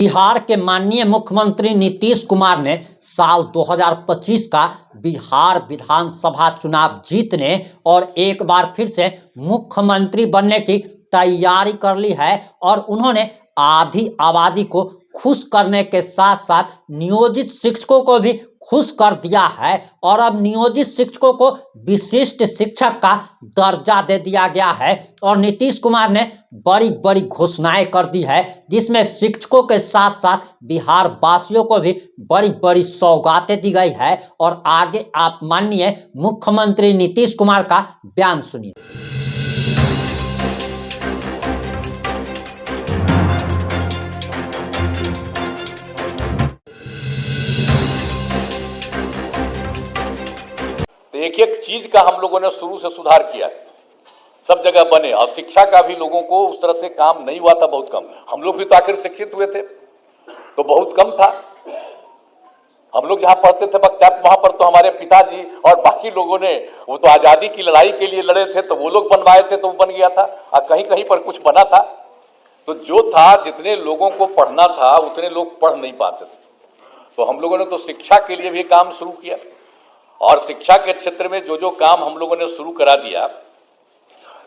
बिहार के माननीय मुख्यमंत्री नीतीश कुमार ने साल 2025 का बिहार विधानसभा चुनाव जीतने और एक बार फिर से मुख्यमंत्री बनने की तैयारी कर ली है और उन्होंने आधी आबादी को खुश करने के साथ साथ नियोजित शिक्षकों को भी खुश कर दिया है और अब नियोजित शिक्षकों को विशिष्ट शिक्षक का दर्जा दे दिया गया है और नीतीश कुमार ने बड़ी बड़ी घोषणाएं कर दी है, जिसमें शिक्षकों के साथ साथ बिहार वासियों को भी बड़ी बड़ी सौगातें दी गई है। और आगे आप माननीय मुख्यमंत्री नीतीश कुमार का बयान सुनिए। एक एक चीज का हम लोगों ने शुरू से सुधार किया है, सब जगह बने। और शिक्षा का भी लोगों को उस तरह से काम नहीं हुआ था, बहुत कम। हम लोग भी तो आखिर शिक्षित हुए थे तो बहुत कम था। हम लोग जहां पढ़ते थे वहां पर तो हमारे पिताजी और बाकी लोगों ने वो तो आजादी की लड़ाई के लिए लड़े थे, तो वो लोग बनवाए थे तो वो बन गया था। और कहीं कहीं पर कुछ बना था। तो जो था, जितने लोगों को पढ़ना था उतने लोग पढ़ नहीं पाते थे। तो हम लोगों ने तो शिक्षा के लिए भी काम शुरू किया और शिक्षा के क्षेत्र में जो जो काम हम लोगों ने शुरू करा दिया,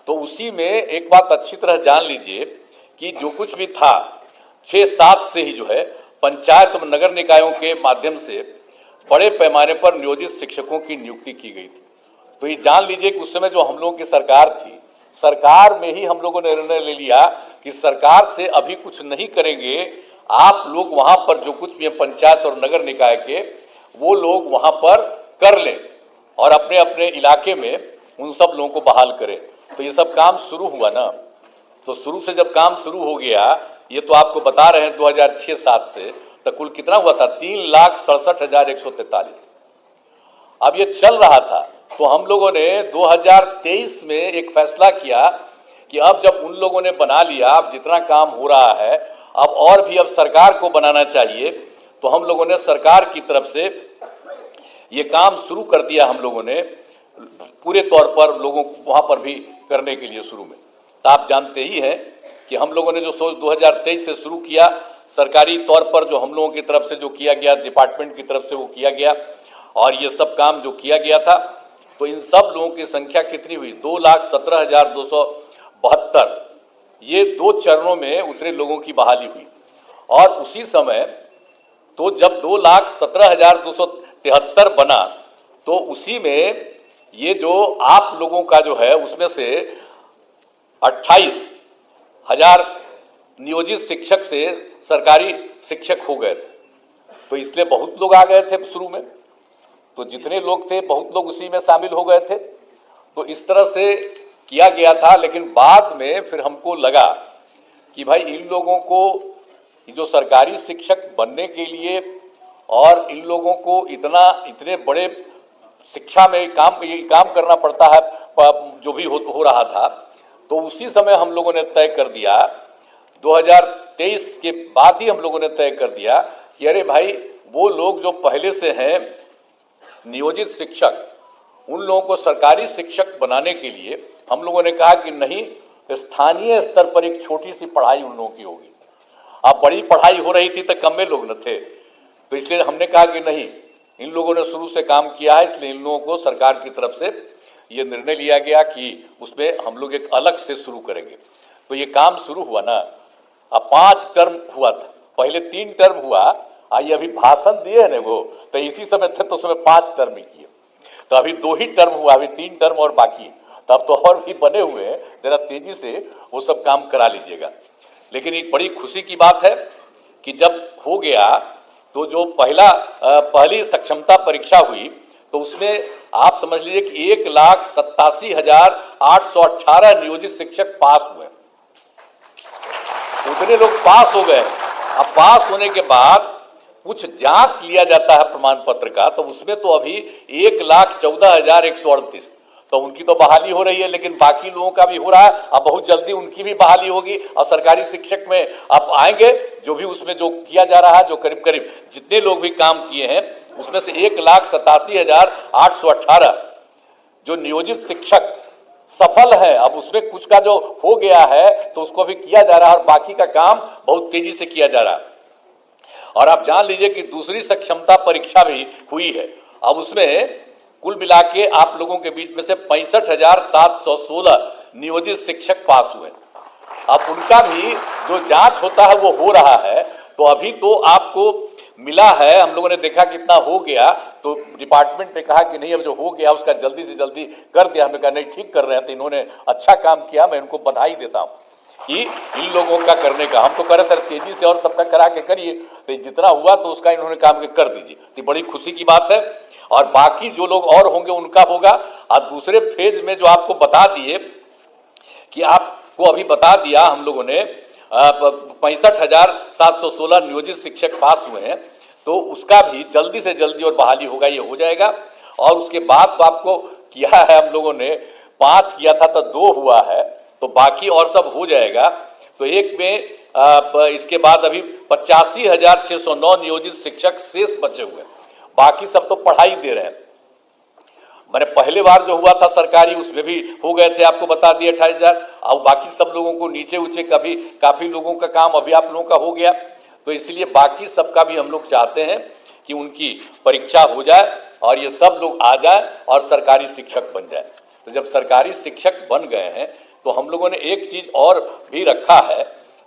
तो उसी में एक बात अच्छी तरह जान लीजिए कि जो कुछ भी था 6-7 से ही जो है पंचायत और नगर निकायों के माध्यम से बड़े पैमाने पर नियोजित शिक्षकों की नियुक्ति की गई थी। तो ये जान लीजिए कि उस समय जो हम लोगों की सरकार थी, सरकार में ही हम लोगों ने निर्णय ले लिया कि सरकार से अभी कुछ नहीं करेंगे, आप लोग वहां पर जो कुछ भी है पंचायत और नगर निकाय के, वो लोग वहां पर कर लें और अपने अपने इलाके में उन सब लोगों को बहाल करें। तो ये सब काम शुरू हुआ ना। तो शुरू से जब काम शुरू हो गया, ये तो आपको बता रहे हैं 2006-07 से, तो कुल कितना हुआ था? 3,67,143। अब ये चल रहा था तो हम लोगों ने 2023 में एक फैसला किया कि अब जब उन लोगों ने बना लिया, अब जितना काम हो रहा है अब और भी अब सरकार को बनाना चाहिए। तो हम लोगों ने सरकार की तरफ से ये काम शुरू कर दिया, हम लोगों ने पूरे तौर पर लोगों को वहां पर भी करने के लिए शुरू में। तो आप जानते ही हैं कि हम लोगों ने जो सोच 2023 से शुरू किया, सरकारी तौर पर जो हम लोगों की तरफ से जो किया गया, डिपार्टमेंट की तरफ से वो किया गया और ये सब काम जो किया गया था, तो इन सब लोगों की संख्या कितनी हुई? 2,17,272। ये 2 चरणों में उतरे लोगों की बहाली हुई। और उसी समय तो जब 2,17,273 बना, तो उसी में ये जो आप लोगों का जो है उसमें से 28,000 नियोजित शिक्षक से सरकारी शिक्षक हो गए थे। तो इसलिए बहुत लोग आ गए थे शुरू में, तो जितने लोग थे बहुत लोग उसी में शामिल हो गए थे। तो इस तरह से किया गया था। लेकिन बाद में फिर हमको लगा कि भाई इन लोगों को जो सरकारी शिक्षक बनने के लिए और इन लोगों को इतने बड़े शिक्षा में काम करना पड़ता है, जो भी हो रहा था। तो उसी समय हम लोगों ने तय कर दिया, 2023 के बाद ही हम लोगों ने तय कर दिया कि अरे भाई वो लोग जो पहले से हैं नियोजित शिक्षक, उन लोगों को सरकारी शिक्षक बनाने के लिए हम लोगों ने कहा कि नहीं, स्थानीय स्तर पर एक छोटी सी पढ़ाई उन लोगों की होगी। अब बड़ी पढ़ाई हो रही थी तो कम में लोग न थे, तो इसलिए हमने कहा कि नहीं, इन लोगों ने शुरू से काम किया है, इसलिए इन लोगों को सरकार की तरफ से ये निर्णय लिया गया कि उसमें हम लोग एक अलग से शुरू करेंगे। तो ये काम शुरू हुआ ना। अब 5 टर्म हुआ था, पहले 3 टर्म हुआ। आइए अभी भाषण दिए ना वो, तो इसी समय थे तो उसमें 5 टर्म ही किए। तो अभी 2 ही टर्म हुआ, अभी 3 टर्म और बाकी। तब तो और भी बने हुए हैं, जरा तेजी से वो सब काम करा लीजिएगा। लेकिन एक बड़ी खुशी की बात है कि जब हो गया तो जो पहली सक्षमता परीक्षा हुई, तो उसमें आप समझ लीजिए कि 1,87,818 नियोजित शिक्षक पास हुए। उतने लोग पास हो गए। अब पास होने के बाद कुछ जांच लिया जाता है प्रमाण पत्र का, तो उसमें तो अभी 1,14,138, तो उनकी तो बहाली हो रही है। लेकिन बाकी लोगों का भी हो रहा है। अब बहुत जल्दी उनकी भी बहाली होगी और सरकारी शिक्षक में आप आएंगे, जो भी उसमें जो किया जा रहा है, जो करीब करीब जितने लोग भी काम किए हैं उसमें से 1,87,818 जो नियोजित शिक्षक सफल है। अब उसमें कुछ का जो हो गया है तो उसको भी किया जा रहा है और बाकी का काम बहुत तेजी से किया जा रहा है। और आप जान लीजिए कि दूसरी सक्षमता परीक्षा भी हुई है। अब उसमें कुल मिला के आप लोगों के बीच में से 65,716 नियोजित शिक्षक पास हुए। अब उनका भी जो जांच होता है वो हो रहा है। तो अभी तो आपको मिला है, हम लोगों ने देखा कितना हो गया, तो डिपार्टमेंट ने कहा कि नहीं अब जो हो गया उसका जल्दी से जल्दी कर दिया। हमने कहा नहीं ठीक कर रहे हैं, तो इन्होंने अच्छा काम किया, मैं इनको बधाई देता हूँ कि इन लोगों का करने का। हम तो कर रहे थे तेजी से और सबका करा के करिए, तो जितना हुआ तो उसका इन्होंने काम कर दीजिए, तो बड़ी खुशी की बात है। और बाकी जो लोग और होंगे उनका होगा। और दूसरे फेज में जो आपको बता दिए कि आपको अभी बता दिया हम लोगों ने 65,716 नियोजित शिक्षक पास हुए हैं, तो उसका भी जल्दी से जल्दी और बहाली होगा, ये हो जाएगा। और उसके बाद तो आपको किया है हम लोगों ने 5 किया था तो 2 हुआ है, तो बाकी और सब हो जाएगा। तो एक में इसके बाद अभी 85,609 नियोजित शिक्षक शेष बचे हुए हैं, बाकी सब तो पढ़ाई दे रहे हैं। मैंने पहले बार जो हुआ था सरकारी उसमें भी हो गए थे, आपको बता दिए 28,000। अब बाकी सब लोगों को नीचे ऊंचे काफी लोगों का काम अभी आप लोगों का हो गया, तो इसलिए बाकी सबका भी हम लोग चाहते हैं कि उनकी परीक्षा हो जाए और ये सब लोग आ जाए और सरकारी शिक्षक बन जाए। तो जब सरकारी शिक्षक बन गए हैं तो हम लोगों ने एक चीज और भी रखा है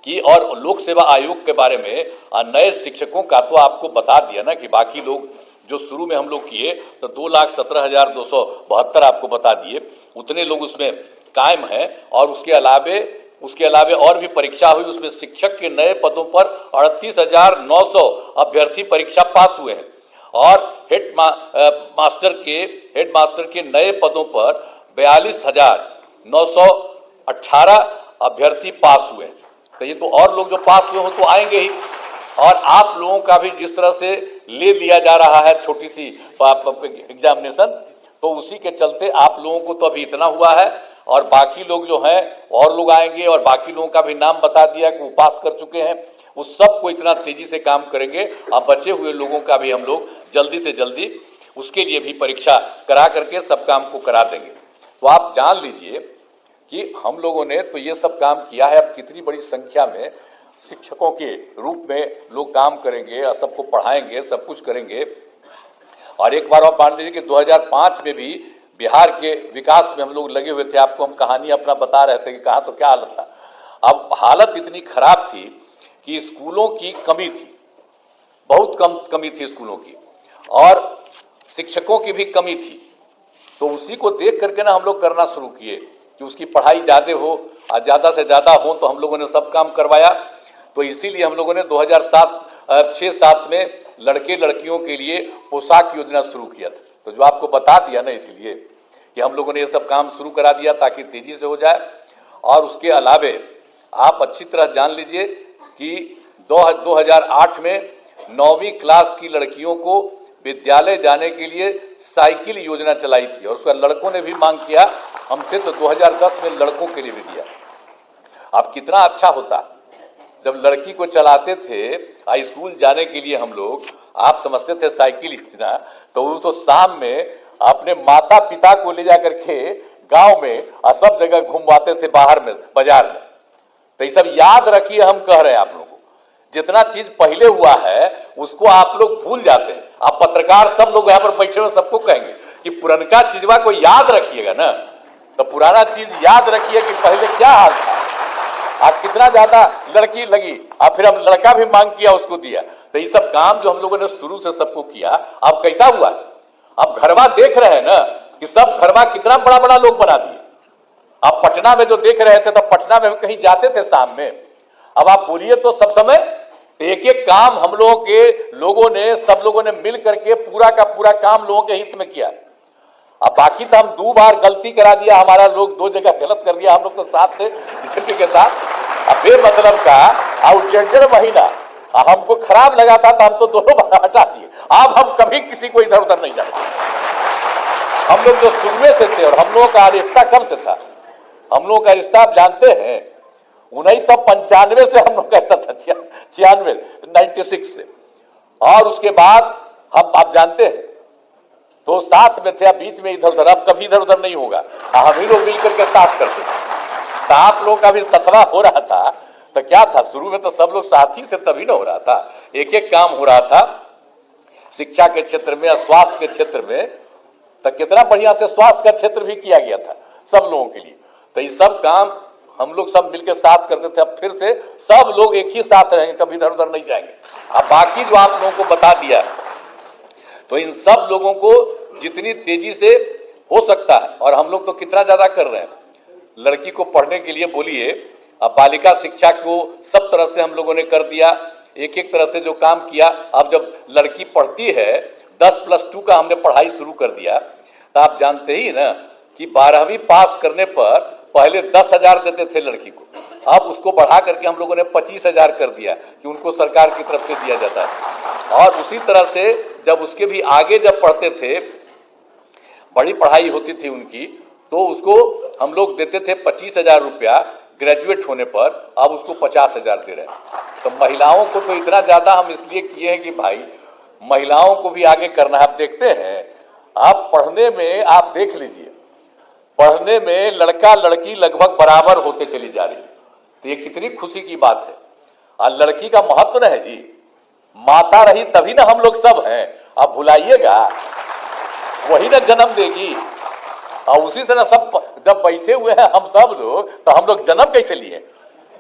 कि और लोक सेवा आयोग के बारे में नए शिक्षकों का तो आपको बता दिया ना कि बाकी लोग जो शुरू में हम लोग किए तो 2,17,272 आपको बता दिए, उतने लोग उसमें कायम हैं। और उसके अलावे और भी परीक्षा हुई, उसमें शिक्षक के नए पदों पर 38,900 अभ्यर्थी परीक्षा पास हुए हैं और हेड मास्टर के नए पदों पर 42,918 अभ्यर्थी पास हुए हैं। तो ये तो और लोग जो पास हुए हो तो आएंगे ही। और आप लोगों का भी जिस तरह से ले लिया जा रहा है छोटी सी एग्जामिनेशन, तो उसी के चलते आप लोगों को तो अभी इतना हुआ है और बाकी लोग जो हैं और लोग आएंगे और बाकी लोगों का भी नाम बता दिया कि वो पास कर चुके हैं, उस सबको इतना तेजी से काम करेंगे। अब बचे हुए लोगों का भी हम लोग जल्दी से जल्दी उसके लिए भी परीक्षा करा करके सब काम को करा देंगे। तो आप जान लीजिए कि हम लोगों ने तो ये सब काम किया है। अब कितनी बड़ी संख्या में शिक्षकों के रूप में लोग काम करेंगे और सबको पढ़ाएंगे, सब कुछ करेंगे। और एक बार आप मान लीजिए कि 2005 में भी बिहार के विकास में हम लोग लगे हुए थे, आपको हम कहानी अपना बता रहे थे कि कहाँ तो क्या हालत था। अब हालत इतनी खराब थी कि स्कूलों की कमी थी, बहुत कम कमी थी स्कूलों की, और शिक्षकों की भी कमी थी। तो उसी को देख करके ना हम लोग करना शुरू किए कि उसकी पढ़ाई ज़्यादा हो और ज़्यादा से ज़्यादा हो, तो हम लोगों ने सब काम करवाया। तो इसीलिए हम लोगों ने 2006-7 में लड़के लड़कियों के लिए पोशाक योजना शुरू किया था। तो जो आपको बता दिया ना, इसलिए कि हम लोगों ने ये सब काम शुरू करा दिया ताकि तेजी से हो जाए। और उसके अलावे आप अच्छी तरह जान लीजिए कि 2008 में 9वीं क्लास की लड़कियों को विद्यालय जाने के लिए साइकिल योजना चलाई थी और उसका लड़कों ने भी मांग किया हमसे, तो 2010 में लड़कों के लिए भी दिया। अब कितना अच्छा होता जब लड़की को चलाते थे स्कूल जाने के लिए हम लोग, आप समझते थे साइकिल योजना, तो वो तो शाम में अपने माता पिता को ले जा करके गांव में और सब जगह घुमवाते थे, बाहर में बाजार में। तो ये सब याद रखिए, हम कह रहे हैं आप लोगों को, जितना चीज पहले हुआ है उसको आप लोग भूल जाते हैं। आप पत्रकार सब लोग यहाँ पर बैठे हुए सबको कहेंगे कि पुरनका चीजवा को याद रखिएगा ना, तो पुराना चीज याद रखिए कि पहले क्या हाल था, आप कितना ज्यादा लड़की लगी और फिर हम लड़का भी मांग किया उसको दिया। तो ये सब काम जो हम लोगों ने शुरू से सबको किया, अब कैसा हुआ, अब घरवा देख रहे हैं ना कि सब घरवा कितना बड़ा बड़ा लोग बना दिए। आप पटना में जो देख रहे थे, तो पटना में कहीं जाते थे शाम में, अब आप बोलिए तो सब समय एक एक काम हम लोगों ने सब लोगों ने मिल करके पूरा का पूरा काम लोगों के हित में किया। अब बाकी तो हम 2 बार गलती करा दिया, हमारा लोग 2 जगह गलत कर दिया, हम लोग तो साथ थे किसी के साथ। अब बेमतलब का और 1.5 महीना हमको खराब लगा था, तो हम तो दोनों बार हटा दिए। अब हम कभी किसी को इधर उधर नहीं जाते। हम लोग जो शुरू से थे, और हम लोगों का रिश्ता कब से था, हम लोगों का रिश्ता आप जानते हैं 1995 से हम लोग का था, 96 से। और उसके बाद हम आप जानते हैं तो साथ में थे, अब बीच में इधर उधर, अब कभी इधर उधर नहीं होगा, हम ही लोग मिलकर के साथ करते थे। तो आप लोगों का भी 17 हो रहा था, तो क्या था, शुरू में तो सब लोग साथी थे, तभी ना हो रहा था, एक एक काम हो रहा था शिक्षा के क्षेत्र में, स्वास्थ्य के क्षेत्र में, तो कितना बढ़िया से स्वास्थ्य का क्षेत्र भी किया गया था सब लोगों के लिए। तो ये सब काम हम लोग सब मिलकर साथ करते थे। अब फिर से सब लोग एक ही साथ रहेंगे, कभी इधर उधर नहीं जाएंगे। अब बाकी जो आप लोगों को बता दिया, तो इन सब लोगों को जितनी तेजी से हो सकता है, और हम लोग तो कितना ज्यादा कर रहे हैं, लड़की को पढ़ने के लिए बोलिए, अब बालिका शिक्षा को सब तरह से हम लोगों ने कर दिया, एक एक तरह से जो काम किया। अब जब लड़की पढ़ती है 10+2 का हमने पढ़ाई शुरू कर दिया, तो आप जानते ही ना कि 12वीं पास करने पर पहले 10,000 देते थे लड़की को, अब उसको बढ़ा करके हम लोगों ने 25,000 कर दिया कि उनको सरकार की तरफ से दिया जाता है। और उसी तरह से जब उसके भी आगे जब पढ़ते थे, बड़ी पढ़ाई होती थी उनकी, तो उसको हम लोग देते थे 25,000 रुपया ग्रेजुएट होने पर, अब उसको 50,000 दे रहे हैं। तो महिलाओं को तो इतना ज्यादा हम इसलिए किए हैं कि भाई महिलाओं को भी आगे करना है। आप देखते हैं, आप पढ़ने में आप देख लीजिए, पढ़ने में लड़का लड़की लगभग बराबर होते चली जा रही है, तो ये कितनी खुशी की बात है। और लड़की का महत्व न है जी, माता रही तभी ना हम लोग सब हैं, आप भुलाइएगा, वही ना जन्म देगी, और उसी से ना सब जब बैठे हुए हैं हम सब लोग, तो हम लोग जन्म कैसे लिए,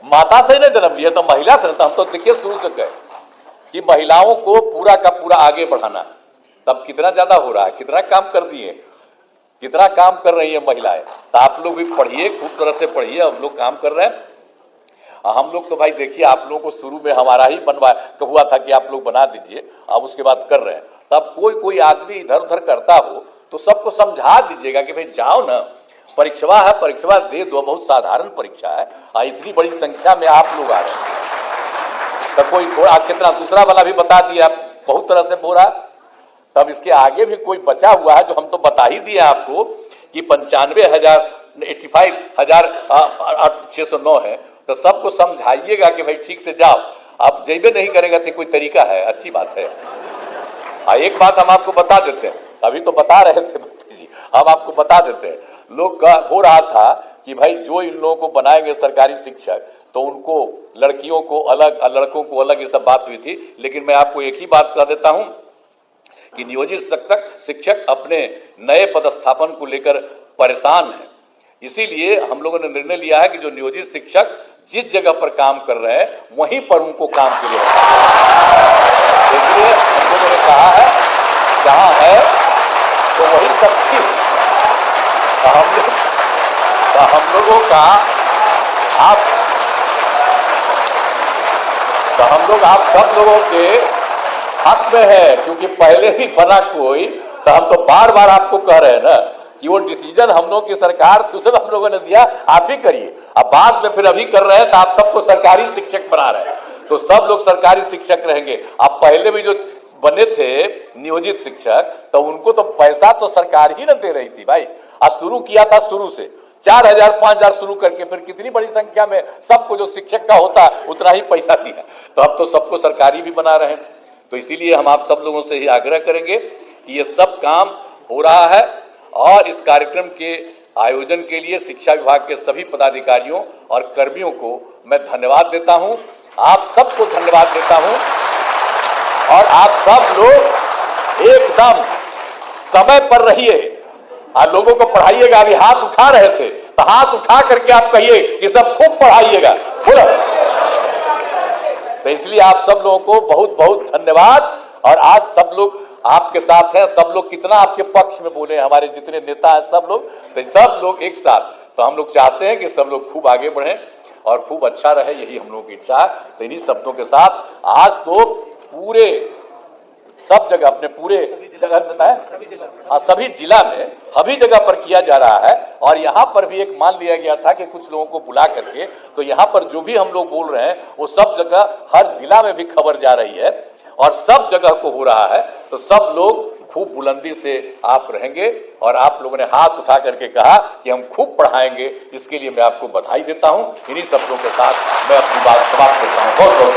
माता से ना जन्म लिए, तो महिला से। तो हम तो देखिए शुरू से कहे कि महिलाओं को पूरा का पूरा आगे बढ़ाना, तब कितना ज्यादा हो रहा है, कितना काम कर दिए, कितना काम कर रही है महिलाएं। तो आप लोग भी पढ़िए, खूब तरह से पढ़िए, हम लोग काम कर रहे हैं। हम लोग तो भाई देखिए, आप लोगों को शुरू में हमारा ही बनवा हुआ था कि आप लोग बना दीजिए, अब उसके बाद कर रहे हैं। तब कोई आदमी इधर उधर करता हो तो सबको समझा दीजिएगा कि भाई जाओ ना, परीक्षा है, परीक्षा दे दो, बहुत साधारण परीक्षा है, इतनी बड़ी संख्या में आप लोग आ रहे हैं। तो कोई थोड़ा कितना दूसरा वाला भी बता दिया, बहुत तरह से बोला। तब इसके आगे भी कोई बचा हुआ है जो हम तो बता ही दिए आपको कि 85,609 है। तो सबको समझाइएगा कि भाई ठीक से जाओ। आप जेबे नहीं करेगा तो कोई तरीका है, अच्छी बात है। एक बात हम आपको बता देते हैं, अभी तो बता रहे थे जी, अब आपको बता देते हैं। लोग का हो रहा था कि भाई जो इन लोगों को बनाएंगे सरकारी शिक्षक, तो उनको लड़कियों को अलग और लड़कों को अलग, ये सब बात हुई थी। लेकिन मैं आपको एक ही बात कह देता हूं कि नियोजित शिक्षक अपने नए पदस्थापन को लेकर परेशान है। इसीलिए हम लोगों ने निर्णय लिया है कि जो नियोजित शिक्षक जिस जगह पर काम कर रहे हैं, वहीं पर उनको काम के लिए इसलिए हम लोगों ने कहा है जहां है तो वही सब ठीक। हम लोगों का आप सब लोगों के हक में है, क्योंकि पहले ही बना कोई, तो हम तो बार बार आपको कह रहे हैं ना कि वो डिसीजन हम लोगों की सरकार थी, उसे हम लोगों ने दिया, आप ही करिए। अब बाद में फिर अभी कर रहे हैं तो आप सबको सरकारी शिक्षक बना रहे हैं, तो सब लोग सरकारी शिक्षक रहेंगे। अब पहले भी जो बने थे नियोजित शिक्षक, तो उनको तो पैसा तो सरकार ही ना दे रही थी भाई। आज शुरू किया था, शुरू से 4,000 5,000 शुरू करके फिर कितनी बड़ी संख्या में सबको जो शिक्षक का होता है उतना ही पैसा दिया। तो अब तो सबको सरकारी भी बना रहे हैं। तो इसीलिए हम आप सब लोगों से ही आग्रह करेंगे कि ये सब काम हो रहा है, और इस कार्यक्रम के आयोजन के लिए शिक्षा विभाग के सभी पदाधिकारियों और कर्मियों को मैं धन्यवाद देता हूं। आप सबको धन्यवाद देता हूं, और आप सब लोग एकदम समय पर रहिए और लोगों को पढ़ाइएगा। अभी हाथ उठा रहे थे, तो हाथ उठा करके आप कहिए कि सब खूब पढ़ाइएगा, बोलो। तो इसलिए आप सब लोगों को बहुत बहुत धन्यवाद। और आज सब लोग आपके साथ हैं, सब लोग कितना आपके पक्ष में बोले, हमारे जितने नेता हैं सब लोग, तो सब लोग एक साथ। तो हम लोग चाहते हैं कि सब लोग खूब आगे बढ़ें और खूब अच्छा रहे, यही हम लोगों की इच्छा है। तो इन्हीं शब्दों के साथ आज तो पूरे सब जगह, अपने पूरे जगह, सभी जिला में सभी जगह पर किया जा रहा है। और यहाँ पर भी एक मान लिया गया था कि कुछ लोगों को बुला करके, तो यहाँ पर जो भी हम लोग बोल रहे हैं वो सब जगह हर जिला में भी खबर जा रही है और सब जगह को हो रहा है। तो सब लोग खूब बुलंदी से आप रहेंगे, और आप लोगों ने हाथ उठा करके कहा कि हम खूब पढ़ाएंगे, इसके लिए मैं आपको बधाई देता हूं। इन्हीं शब्दों के साथ मैं अपनी बात समाप्त करता हूं। बहुत बहुत